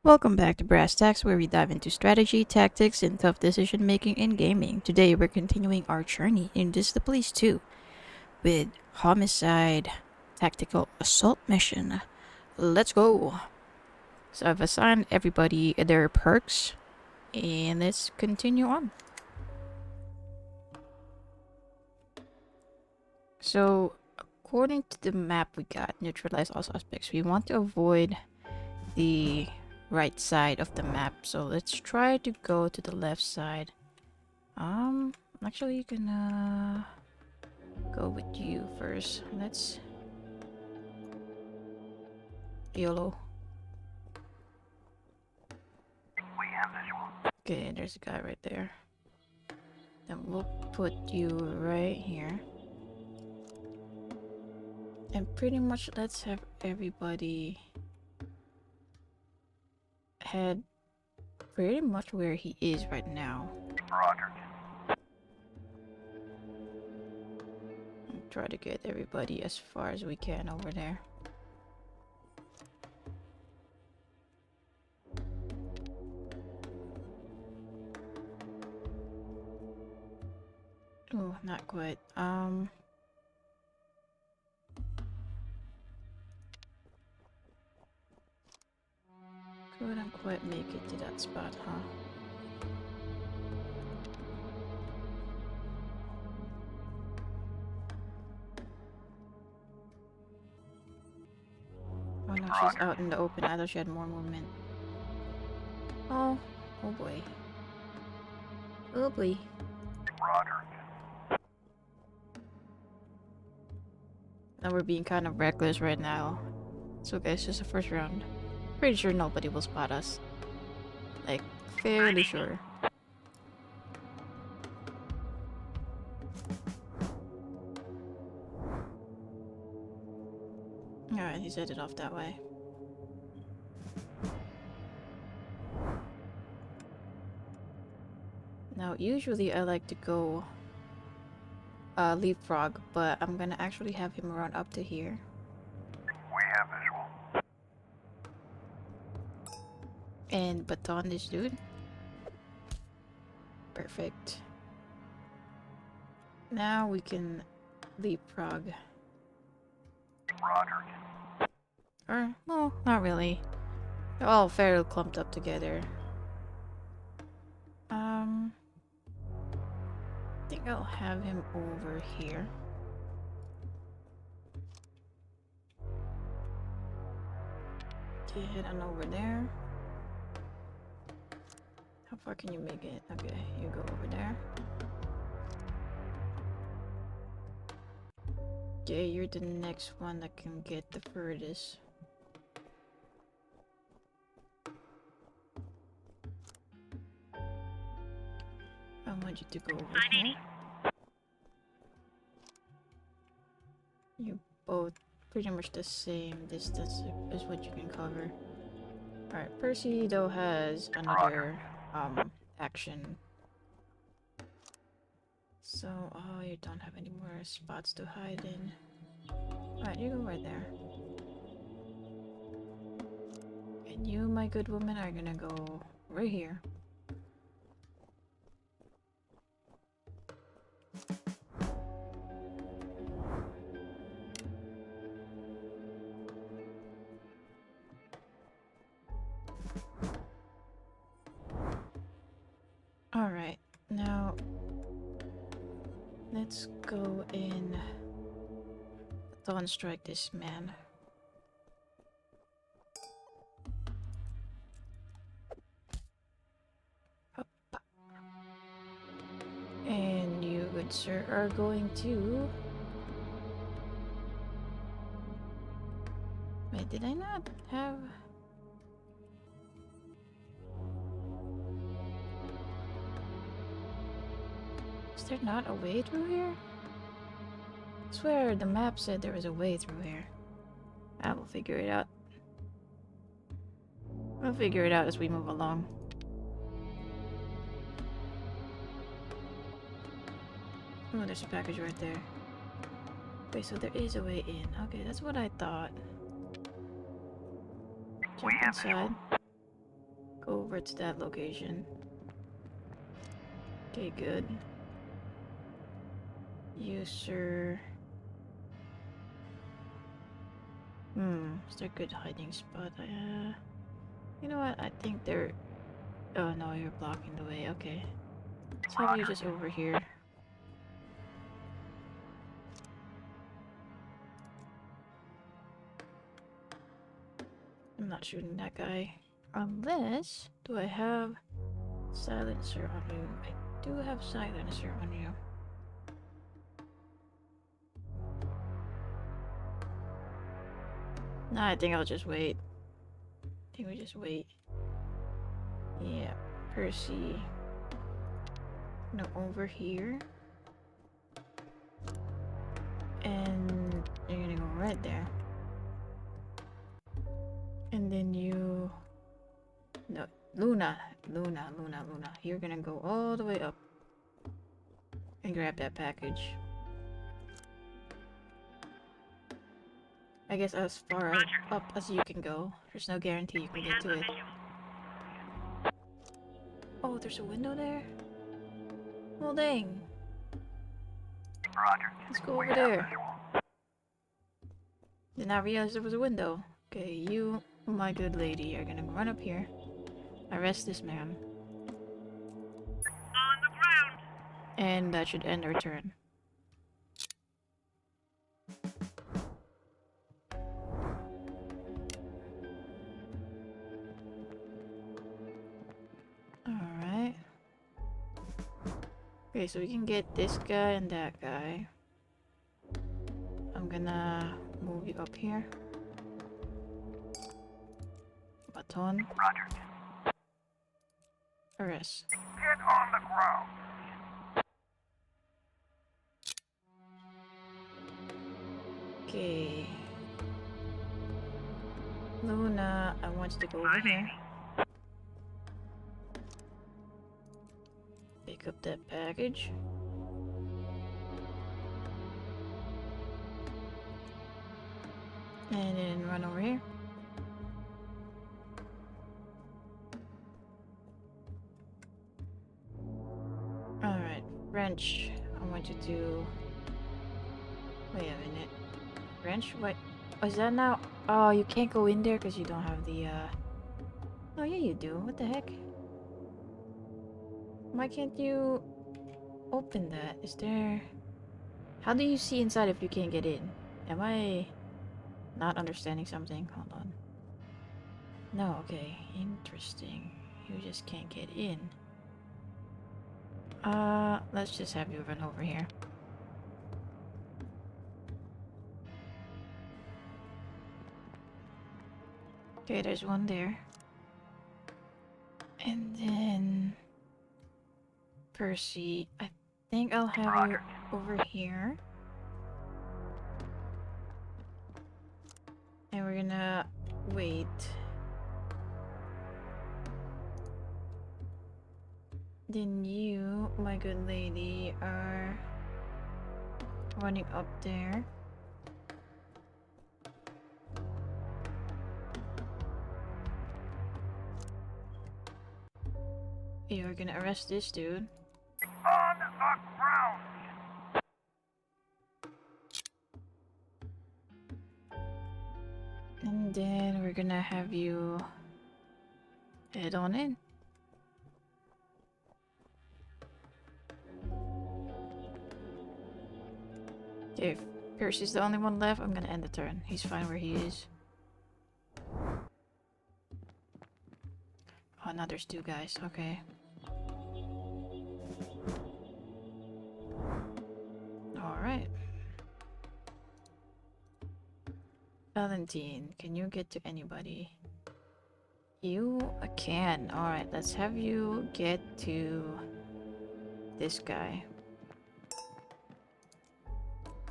Welcome back to Brass Tacks, where we dive into strategy, tactics, and tough decision making in gaming. Today, we're continuing our journey in This the Police 2 with Homicide Tactical Assault Mission. Let's go! So, I've assigned everybody their perks, and let's continue on. So, according to the map we got, neutralize all suspects. We want to avoid the right side of the map, so let's try to go to the left side. Actually, you can go with you first. Let's YOLO. Okay, there's a guy right there. Then we'll put you right here. And pretty much let's have everybody head pretty much where he is right now. Roger. Try to get everybody as far as we can over there. Oh, not quite. Couldn't quite make it to that spot, huh? Oh no, she's out in the open. I thought she had more movement. Oh boy. Oh boy. Roger. Now we're being kind of reckless right now. It's okay, it's just the first round. Pretty sure nobody will spot us. Like, fairly sure. Alright, he's headed off that way. Now, usually I like to go leapfrog, but I'm gonna actually have him run up to here. We have visual. And baton this dude. Perfect. Now we can leapfrog. Roger. Or, no, not really. They're all fairly clumped up together. I think I'll have him over here. Okay, head on over there. How far can you make it? Okay, you go over there. Okay, you're the next one that can get the furthest. I want you to go over here. You both pretty much the same distance is what you can cover. Alright, Percy though has another action. So, oh, you don't have any more spots to hide in. Alright, you go right there. And you, my good woman, are gonna go right here. Alright, now let's go in Dawn strike this man. Hoppa. And you, good sir, are going to... Wait, did I not have... Is there not a way through here? I swear the map said there was a way through here. I will figure it out. We'll figure it out as we move along. Oh, there's a package right there. Wait, so there is a way in. Okay, that's what I thought. Jump inside. Go over to that location. Okay, good. You, sir. Is there a good hiding spot? You know what? I think they're... Oh no, you're blocking the way. Okay. Let's have you just over here. I'm not shooting that guy. Unless... Do I have silencer on you? I do have silencer on you. Nah, I think I'll just wait. I think we just wait. Yeah, Percy. No, over here. And you're gonna go right there. And then you... No, Luna. You're gonna go all the way up. And grab that package. I guess as far as up as you can go. There's no guarantee you can get to it. Oh, there's a window there? Well, dang. Roger. Let's go over there. Did not realize there was a window. Okay, you, my good lady, are gonna run up here. Arrest this man. On the ground! And that should end our turn. Alright. Okay, so we can get this guy and that guy. I'm gonna move you up here. Baton. Roger. Arrest. Get on the ground. Okay. Luna, I want you to go over here. Pick up that package. And then run over here. Alright, Wrench. I want you to... Wait a minute. Wrench? What? Oh, is that now? Oh, you can't go in there because you don't have the, Oh, yeah, you do. What the heck? Why can't you open that? Is there... How do you see inside if you can't get in? Am I not understanding something? Hold on. No, okay. Interesting. You just can't get in. Let's just have you run over here. Okay, there's one there. And then... Percy, I think I'll have you over here. And we're gonna wait. Then you, my good lady, are running up there. You're gonna arrest this dude. On the ground. And then we're gonna have you head on in. Okay, if Percy's the only one left, I'm gonna end the turn. He's fine where he is. Oh, now there's two guys. Okay. Alright. Valentine, can you get to anybody? You can. Alright, let's have you get to this guy.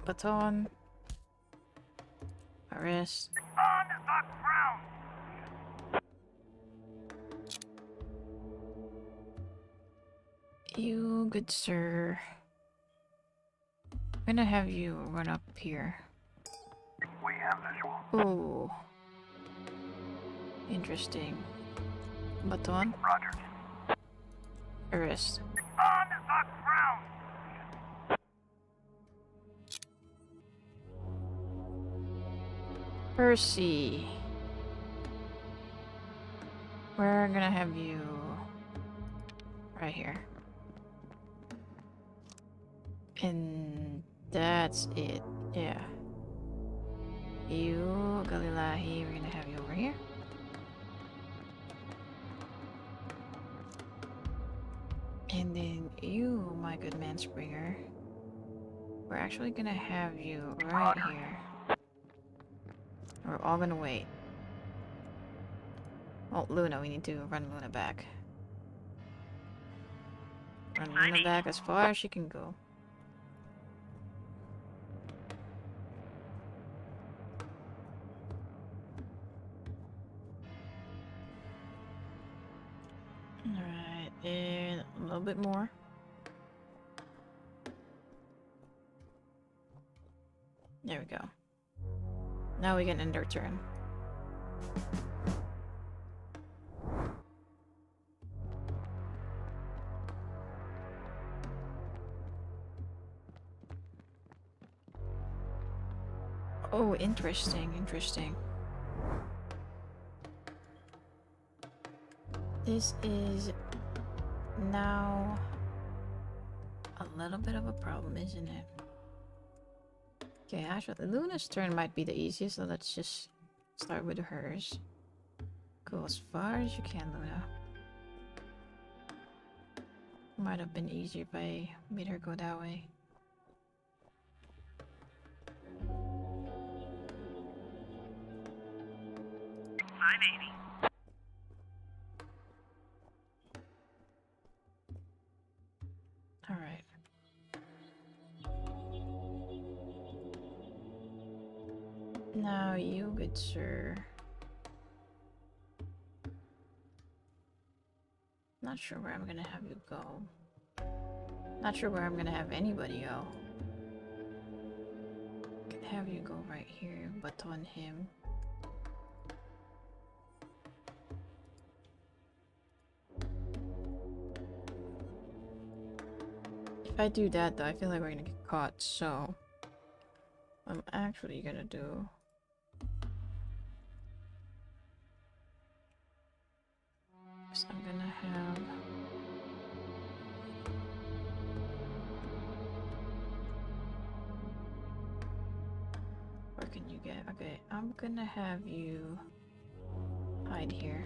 Baton. Arrest. On the ground. You, good sir. I'm gonna have you run up here. We have visual. Oh. Interesting. Baton. Roger. Arrest. On the ground. Percy. We're gonna have you right here. And that's it. Yeah. You, Galilahi, we're gonna have you over here. And then you, my good man Springer, we're actually gonna have you right here. We're all gonna wait. Oh, Luna, we need to run Luna back. Run Luna back as far as she can go. Alright, and a little bit more. There we go. Now we can end our turn. Oh, interesting, interesting. This is now a little bit of a problem, isn't it? Okay, actually, Luna's turn might be the easiest, so let's just start with hers. Go as far as you can, Luna. Might have been easier if I made her go that way. Alright. Now you, good sir. Not sure where I'm gonna have you go. Not sure where I'm gonna have anybody go. Could have you go right here, baton him. If I do that though, I feel like we're gonna get caught, so what I'm actually gonna do is I'm gonna have where can you get? Okay, I'm gonna have you hide here.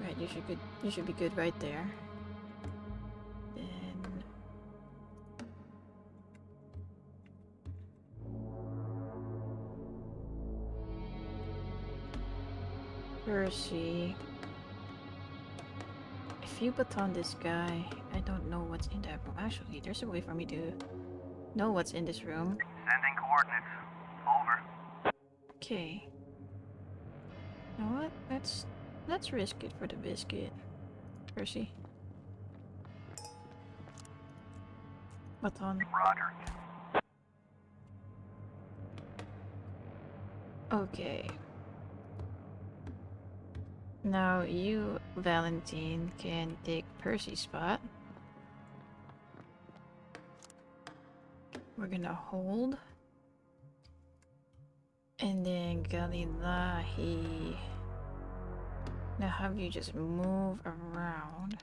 Right, you should be good right there. Then Percy. If you baton this guy, I don't know what's in that room. Actually, there's a way for me to know what's in this room. Sending coordinates. Over. Okay. You know what? Let's risk it for the biscuit. Percy. Baton. Roger. Okay. Now you, Valentine, can take Percy's spot. We're gonna hold. And then Galilahi. Now have you just move around.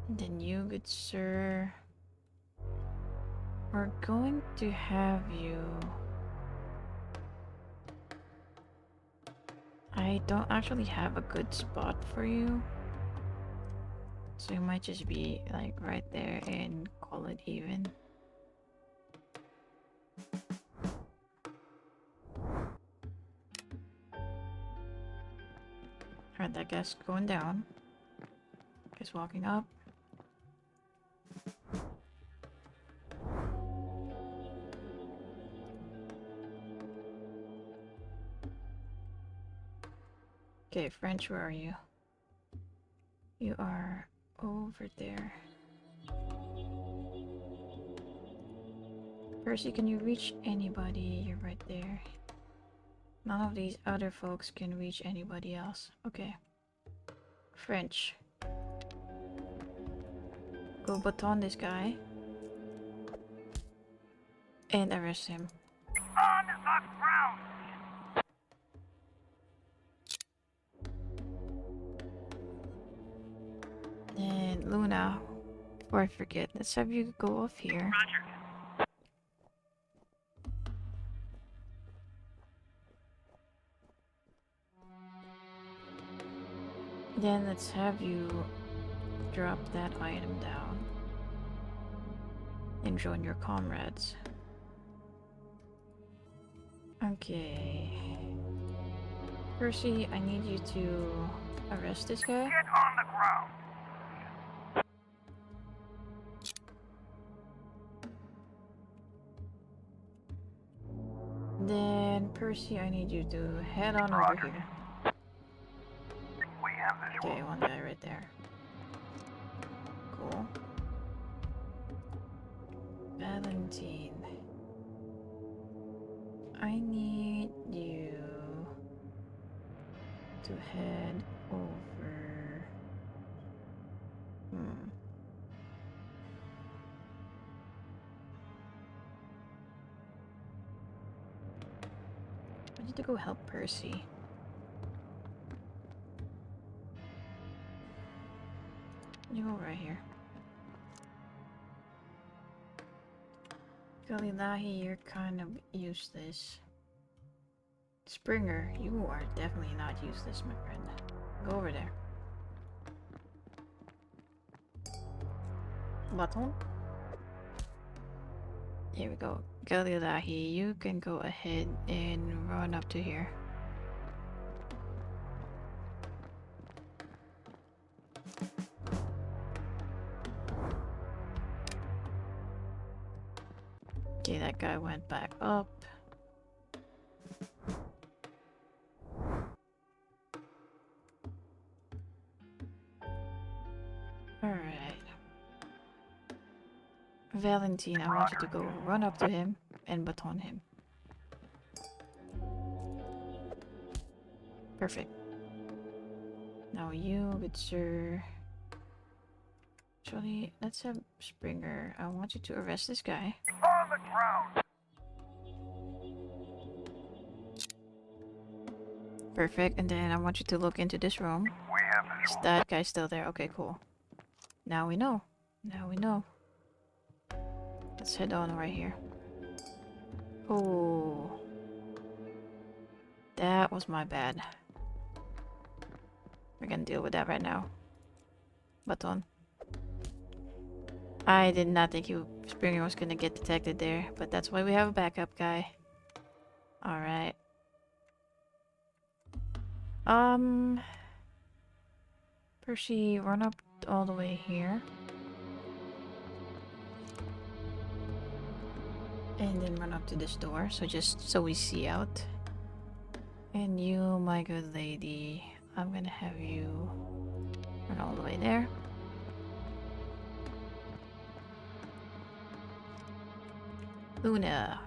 And then you, good sir. We're going to have you... I don't actually have a good spot for you. So you might just be like right there and call it even. Alright, that guy's going down. Guy's walking up. Okay, French, where are you? You are over there. Percy, can you reach anybody? You're right there. None of these other folks can reach anybody else. Okay. French. Go baton this guy. And arrest him. On the ground! And Luna, before I forget, let's have you go off here. Roger. Then let's have you drop that item down and join your comrades. Okay. Percy, I need you to arrest this guy. Get on the ground! Then Percy, I need you to head on over here. We have this Okay, one guy right there. Cool. Valentine. I need you to head over. I need to go help Percy. You go right here. Galilahi, you're kind of useless. Springer, you are definitely not useless, my friend. Go over there. Baton? Here we go. Galilahi, you can go ahead and run up to here. Okay, that guy went back up. Alright. Valentine, I want you to go run up to him and baton him. Perfect. Now you, good sir. Actually, let's have Springer. I want you to arrest this guy. on the ground! Perfect. And then I want you to look into this room. We have this Is that guy still there? Okay, cool. Now we know. Now we know. Let's head on right here. Oh. That was my bad. We're gonna deal with that right now. Baton. I did not think Springer was gonna get detected there, but that's why we have a backup guy. Alright. Percy, run up all the way here. And then run up to this door, so just so we see out. And you, my good lady, I'm gonna have you run all the way there. Luna.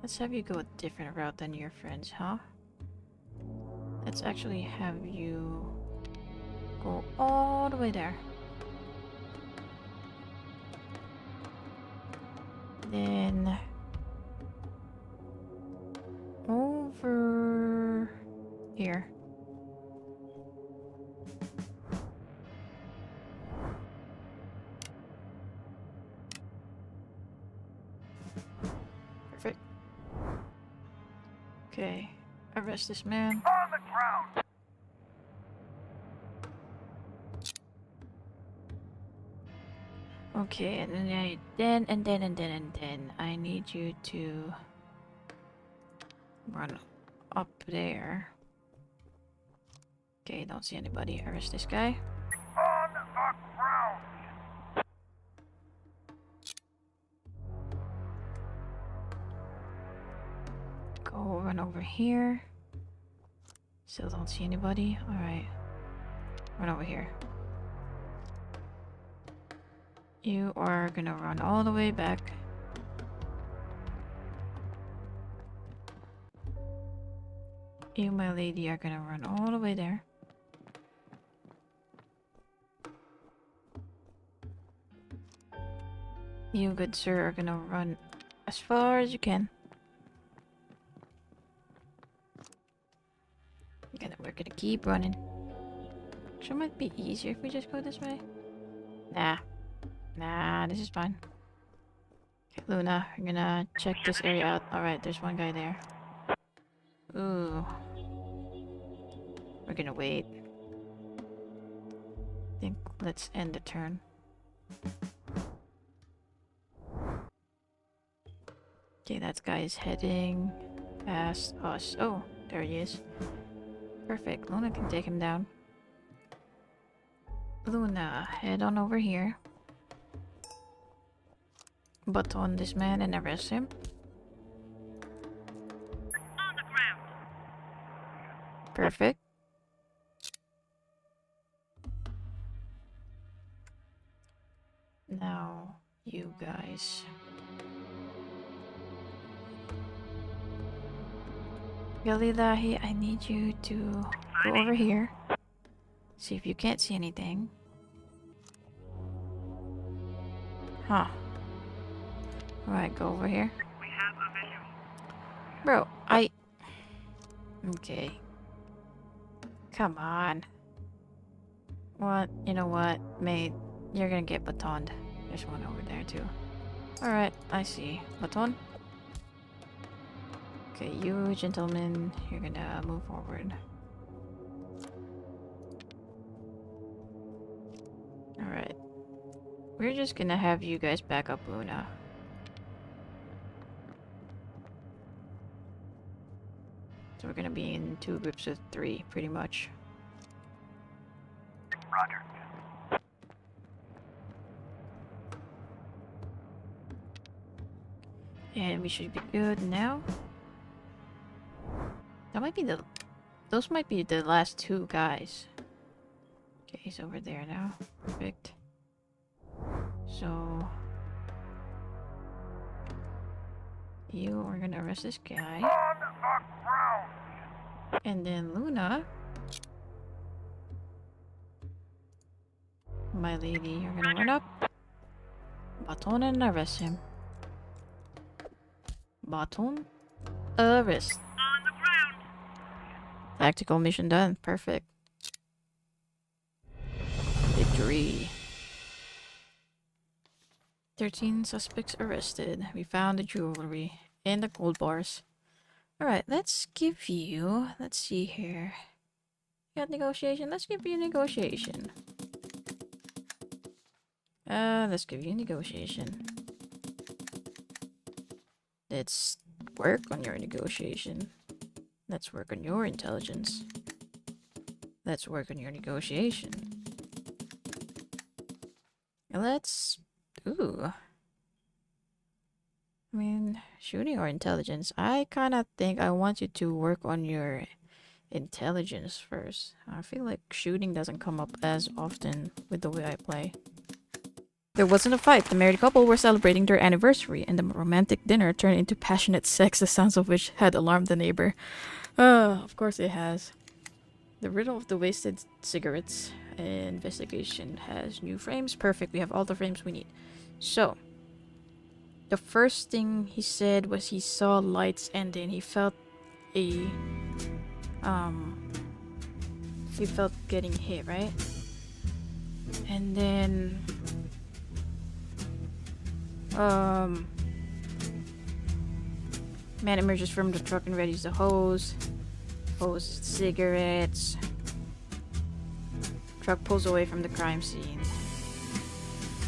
Let's have you go a different route than your friends, huh? Let's actually have you go all the way there. Then over here. Perfect. Okay, arrest this man. on the ground! Okay, and then I need you to run up there. Okay, don't see anybody. Arrest this guy. On the ground! Go run over here. Still don't see anybody. Alright. Run over here. You are gonna run all the way back You, my lady, are gonna run all the way there. You, good sir, are gonna run as far as you can. We're gonna keep running. Sure might be easier if we just go this way. Nah, this is fine. Okay, Luna, we're gonna check this area out. Alright, there's one guy there. Ooh. We're gonna wait. Think let's end the turn. Okay, that guy is heading past us. Oh, there he is. Perfect. Luna can take him down. Luna, head on over here. Baton this man and arrest him. On the ground. Perfect. Now, you guys. Galilahi, I need you to go over here. See if you can't see anything. Huh. Alright, go over here. We have a visual. Bro, Okay. Come on. What? You know what, mate? You're gonna get batoned. There's one over there, too. Alright, I see. Baton? Okay, you gentlemen, you're gonna move forward. Alright. We're just gonna have you guys back up Luna. So we're gonna be in 2 groups of 3, pretty much. Roger. And we should be good now. That might be those might be the last 2 guys. Okay, he's over there now. Perfect. So you are gonna arrest this guy. On the ground. And then Luna, my lady, you're gonna run up. Baton and arrest him. Baton, arrest. On the ground. Tactical mission done. Perfect. Victory. 13 suspects arrested. We found the jewelry and the gold bars. Alright, let's give you... Let's see here. You got negotiation? Let's give you negotiation. Let's give you negotiation. Let's work on your negotiation. Let's work on your intelligence. Let's work on your negotiation. And let's... Ooh. I mean, shooting or intelligence. I kind of think I want you to work on your intelligence first. I feel like shooting doesn't come up as often with the way I play. There wasn't a fight. The married couple were celebrating their anniversary, and the romantic dinner turned into passionate sex, the sounds of which had alarmed the neighbor. Of course it has. The riddle of the wasted cigarettes. Investigation has new frames. Perfect. We have all the frames we need. So, the first thing he said was he saw lights and then he felt a... He felt getting hit, right? And then... Man emerges from the truck and readies the hose. Hose cigarettes. Truck pulls away from the crime scene.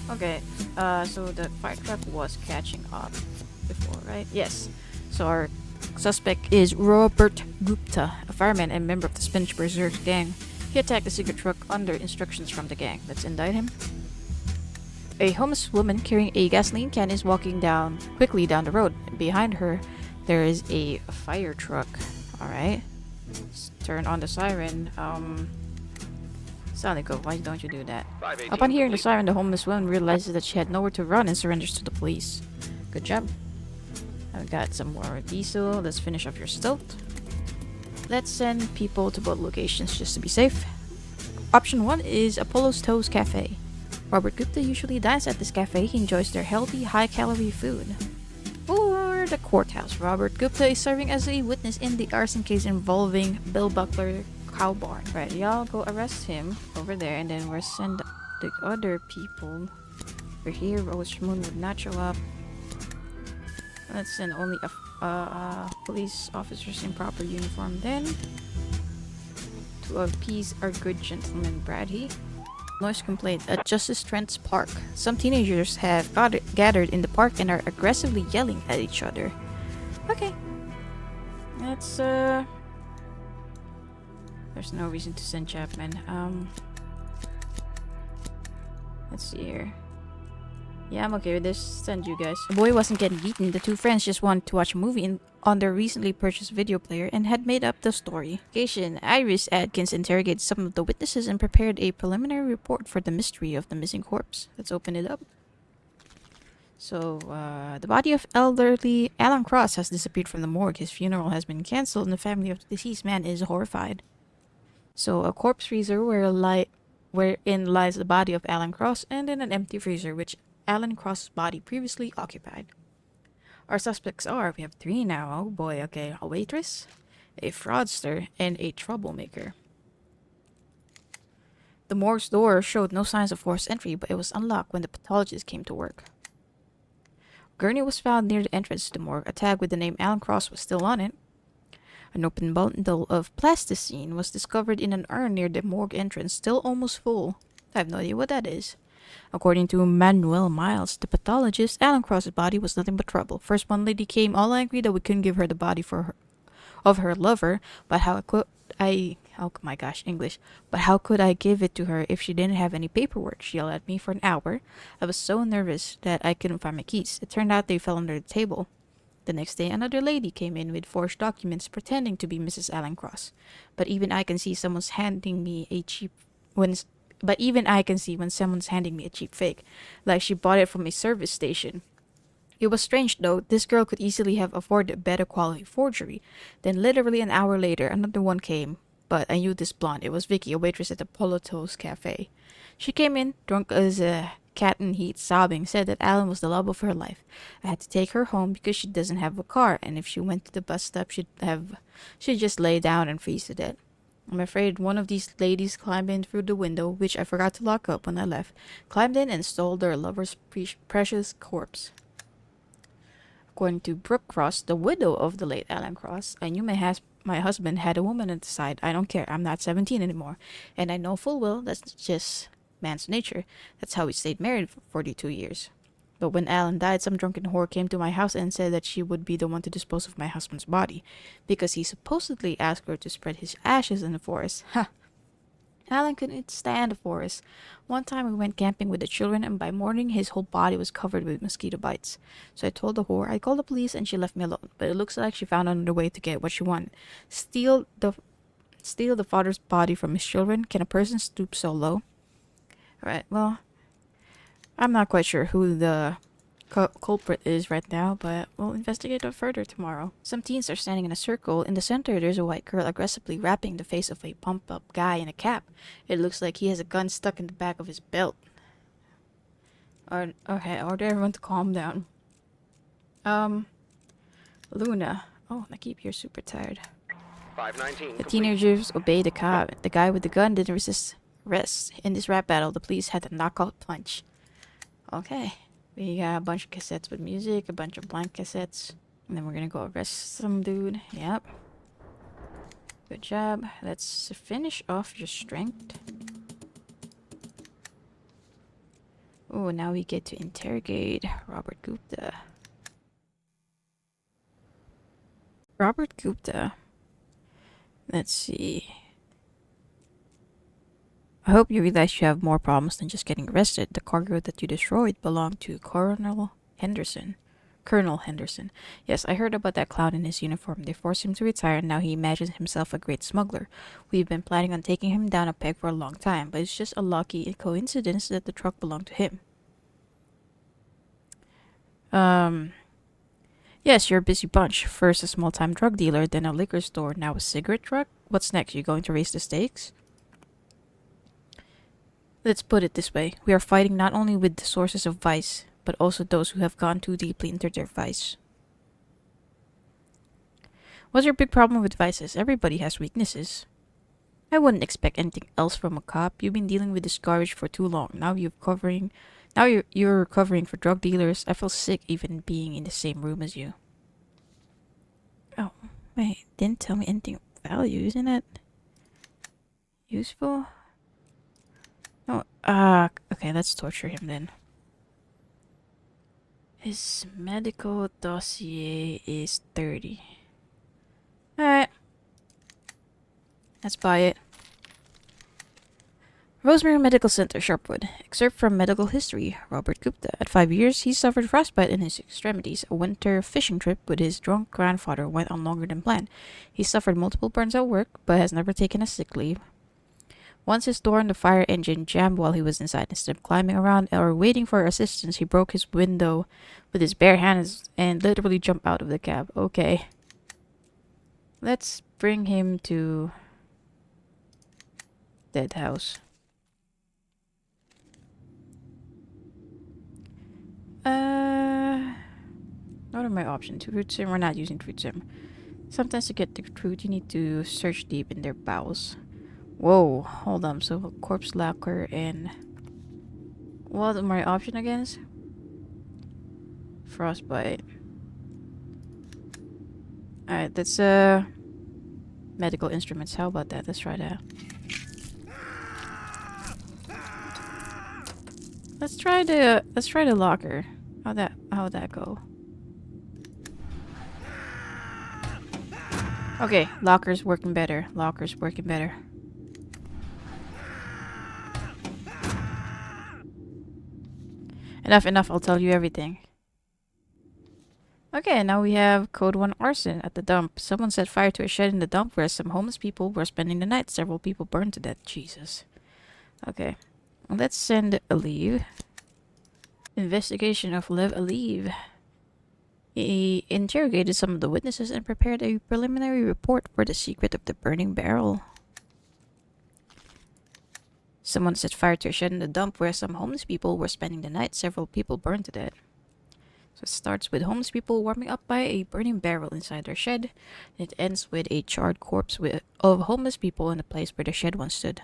Okay, so the fire truck was catching up before, right? Yes. So our suspect is Robert Gupta, a fireman and member of the Spinach Berserks gang. He attacked the cigarette truck under instructions from the gang. Let's indict him. A homeless woman carrying a gasoline can is walking quickly down the road. Behind her, there is a fire truck. Alright. Let's turn on the siren. Sonico, why don't you do that? Upon hearing the siren, the homeless woman realizes that she had nowhere to run and surrenders to the police. Good job. I've got some more diesel. Let's finish off your stealth. let's send people to both locations just to be safe. Option 1 is Apollo's Toast Cafe. Robert Gupta usually dines at this cafe. He enjoys their healthy, high-calorie food. Or the courthouse. Robert Gupta is serving as a witness in the arson case involving Bill Buckler Cow Barn. Right, y'all go arrest him over there, and then we'll send the other people. We're here. Rose Moon would not show up. Let's send only police officers in proper uniform then. To appease our good gentleman Brady. Noise complaint at Justice Trent's park. Some teenagers have gathered in the park and are aggressively yelling at each other. Okay. That's there's no reason to send Chapman. Let's see here. Yeah, I'm okay with this. Send you guys. The boy wasn't getting beaten. The two friends just wanted to watch a movie on their recently purchased video player and had made up the story. Occasion, Iris Adkins interrogated some of the witnesses and prepared a preliminary report for the mystery of the missing corpse. Let's open it up. So, the body of elderly Alan Cross has disappeared from the morgue. His funeral has been cancelled and the family of the deceased man is horrified. So, a corpse freezer wherein lies the body of Alan Cross, and in an empty freezer which Alan Cross's body previously occupied. Our suspects are, we have 3 now, oh boy, okay, a waitress, a fraudster, and a troublemaker. The morgue's door showed no signs of forced entry, but it was unlocked when the pathologist came to work. Gurney was found near the entrance to the morgue. A tag with the name Alan Cross was still on it. An open bundle of plasticine was discovered in an urn near the morgue entrance, still almost full. I have no idea what that is. According to Manuel Miles, the pathologist, Alan Cross's body was nothing but trouble. First, one lady came all angry that we couldn't give her the body of her lover, but how could I give it to her if she didn't have any paperwork? She yelled at me for an hour. I was so nervous that I couldn't find my keys. It turned out they fell under the table. The next day, another lady came in with forged documents pretending to be Mrs. Alan Cross. But even I can see when someone's handing me a cheap fake, like she bought it from a service station. It was strange though. This girl could easily have afforded a better quality forgery. Then literally an hour later, another one came. But I knew this blonde. It was Vicky, a waitress at the Polo Toast Cafe. She came in, drunk as a cat in heat, sobbing, said that Alan was the love of her life. I had to take her home because she doesn't have a car, and if she went to the bus stop, she'd just lay down and freeze to death. I'm afraid one of these ladies climbed in through the window, which I forgot to lock up when I left, climbed in and stole their lover's precious corpse. According to Brooke Cross, the widow of the late Alan Cross, I knew my husband had a woman at the side. I don't care. I'm not 17 anymore. And I know full well that's just man's nature. That's how we stayed married for 42 years. But when Alan died, some drunken whore came to my house and said that she would be the one to dispose of my husband's body, because he supposedly asked her to spread his ashes in the forest. Ha! Alan couldn't stand the forest. One time we went camping with the children, and by morning his whole body was covered with mosquito bites. So I told the whore I'd call the police, and she left me alone. But it looks like she found another way to get what she wanted. Steal the father's body from his children. Can a person stoop so low? Alright, well, I'm not quite sure who the culprit is right now, but we'll investigate it further tomorrow. Some teens are standing in a circle. In the center, there's a white girl aggressively wrapping the face of a pumped-up guy in a cap. It looks like he has a gun stuck in the back of his belt. Okay, order everyone to calm down. Luna. Oh, Nakip, you're super tired. 519. The teenagers obeyed the cop. The guy with the gun didn't resist arrest. In this rap battle, the police had a knockout punch. Okay. We got a bunch of cassettes with music, a bunch of blank cassettes. And then we're gonna go arrest some dude. Yep. Good job. Let's finish off your strength. Oh, now we get to interrogate Robert Gupta. Robert Gupta. Let's see. I hope you realize you have more problems than just getting arrested. The cargo that you destroyed belonged to Colonel Henderson. Yes, I heard about that clown in his uniform. They forced him to retire, and now he imagines himself a great smuggler. We've been planning on taking him down a peg for a long time, but it's just a lucky coincidence that the truck belonged to him. Yes, you're a busy bunch. First a small-time drug dealer, then a liquor store, now a cigarette truck. What's next? You going to raise the stakes? Let's put it this way. We are fighting not only with the sources of vice, but also those who have gone too deeply into their vice. What's your big problem with vices? Everybody has weaknesses. I wouldn't expect anything else from a cop. You've been dealing with this garbage for too long. Now you're covering for drug dealers. I feel sick even being in the same room as you. Oh, wait, didn't tell me anything of value, isn't it? Useful? No, okay, let's torture him then. His medical dossier is 30. Alright. Let's buy it. Rosemary Medical Center, Sharpwood. Excerpt from medical history. Robert Gupta. At 5 years, he suffered frostbite in his extremities. A winter fishing trip with his drunk grandfather went on longer than planned. He suffered multiple burns at work, but has never taken a sick leave. Once his door on the fire engine jammed while he was inside. Instead of climbing around or waiting for assistance, he broke his window with his bare hands and literally jumped out of the cab. Okay. Let's bring him to Dead House. What are my options? Truth sim? We're not using truth sim. Sometimes to get the truth, you need to search deep in their bowels. Whoa, hold on. So, corpse locker and... what are my option again? Frostbite. Alright, that's medical instruments. How about that? Let's try that. Let's try the locker. How'd that go? Okay, locker's working better. Locker's working better. Enough, I'll tell you everything. Okay, now we have Code 1 arson at the dump. Someone set fire to a shed in the dump where some homeless people were spending the night. Several people burned to death. Jesus. Okay. Let's send a leave. Investigation of Lev Aliv. He interrogated some of the witnesses and prepared a preliminary report for the secret of the burning barrel. Someone set fire to a shed in the dump where some homeless people were spending the night. Several people burned to death. So it starts with homeless people warming up by a burning barrel inside their shed. And it ends with a charred corpse of homeless people in the place where the shed once stood.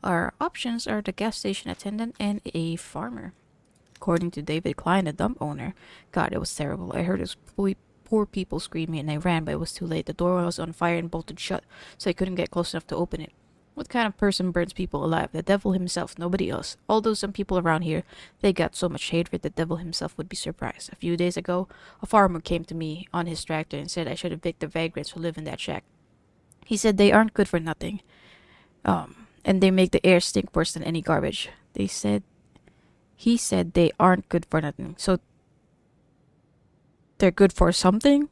Our options are the gas station attendant and a farmer. According to David Klein, the dump owner, God, it was terrible. I heard those poor people screaming and I ran, but it was too late. The door was on fire and bolted shut, so I couldn't get close enough to open it. What kind of person burns people alive? The devil himself, nobody else. Although some people around here, they got so much hatred the devil himself would be surprised. A few days ago, a farmer came to me on his tractor and said I should evict the vagrants who live in that shack. He said they aren't good for nothing. And they make the air stink worse than any garbage. He said they aren't good for nothing. So they're good for something?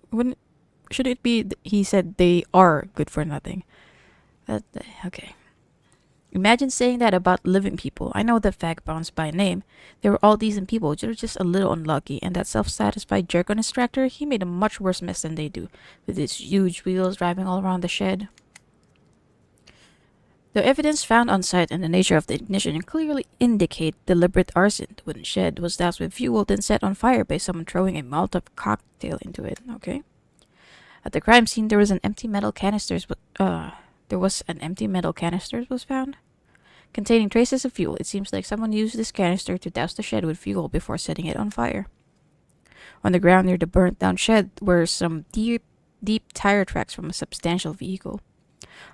Should it be he said they are good for nothing? Okay. Imagine saying that about living people. I know the vagabonds by name. They were all decent people. They're just a little unlucky. And that self-satisfied jerk on his tractor, he made a much worse mess than they do. With his huge wheels driving all around the shed. The evidence found on site and the nature of the ignition clearly indicate deliberate arson. The wooden shed was doused with fuel, then set on fire by someone throwing a Molotov cocktail into it. Okay. At the crime scene, there was an empty metal canister was found, containing traces of fuel. It seems like someone used this canister to douse the shed with fuel before setting it on fire. On the ground near the burnt-down shed were some deep tire tracks from a substantial vehicle.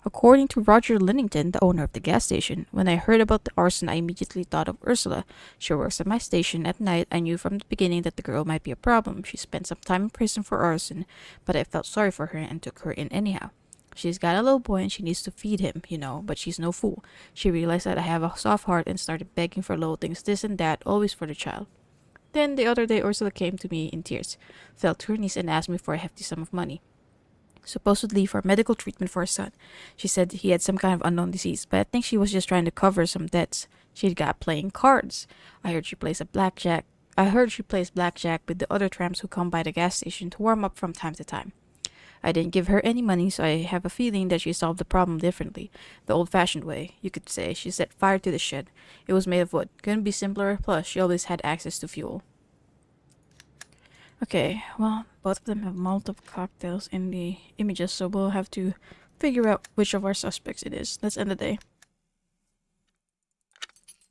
According to Roger Linnington, the owner of the gas station, when I heard about the arson, I immediately thought of Ursula. She works at my station at night. I knew from the beginning that the girl might be a problem. She spent some time in prison for arson, but I felt sorry for her and took her in anyhow. She's got a little boy and she needs to feed him, but she's no fool. She realized that I have a soft heart and started begging for little things, this and that, always for the child. Then the other day, Ursula came to me in tears, fell to her knees and asked me for a hefty sum of money. Supposedly for medical treatment for her son. She said he had some kind of unknown disease, but I think she was just trying to cover some debts she'd got playing cards. I heard she plays a blackjack I heard she plays blackjack with the other tramps who come by the gas station to warm up from time to time. I didn't give her any money, so I have a feeling that she solved the problem differently. The old-fashioned way, you could say. She set fire to the shed. It was made of wood. Couldn't be simpler, plus she always had access to fuel. Okay, well, both of them have multiple cocktails in the images, so we'll have to figure out which of our suspects it is. Let's end the day.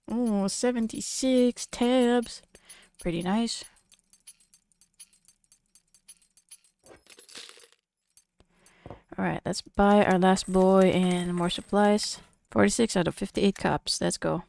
Oh, 76 tabs. Pretty nice. Alright, let's buy our last boy and more supplies. 46 out of 58 cups. Let's go.